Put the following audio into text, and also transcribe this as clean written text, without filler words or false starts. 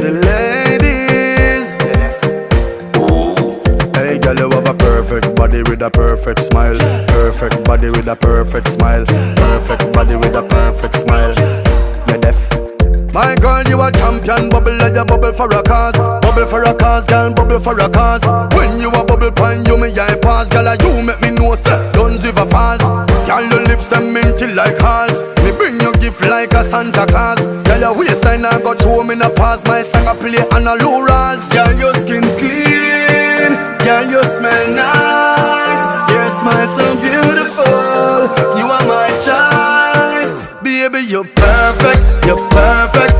the ladies. Hey girl, you have a perfect body with a perfect smile. Perfect body with a perfect smile. Perfect body with a perfect smile. You're deaf. My girl, you a champion. Bubble like you bubble for a cause. Bubble for a cause, girl, bubble for a cause. When you a bubble pan, you me eye pass. Girl, you make me know say don't ever false. Girl, your lips them minty like hearts. Me bring you gift like a Santa Claus. Girl, your waistline I got show me no pass. My song I play on a low rolls. Girl, your skin clean. Girl, you smell nice. Your smile so beautiful. You are my choice. Baby, you're perfect. You're perfect.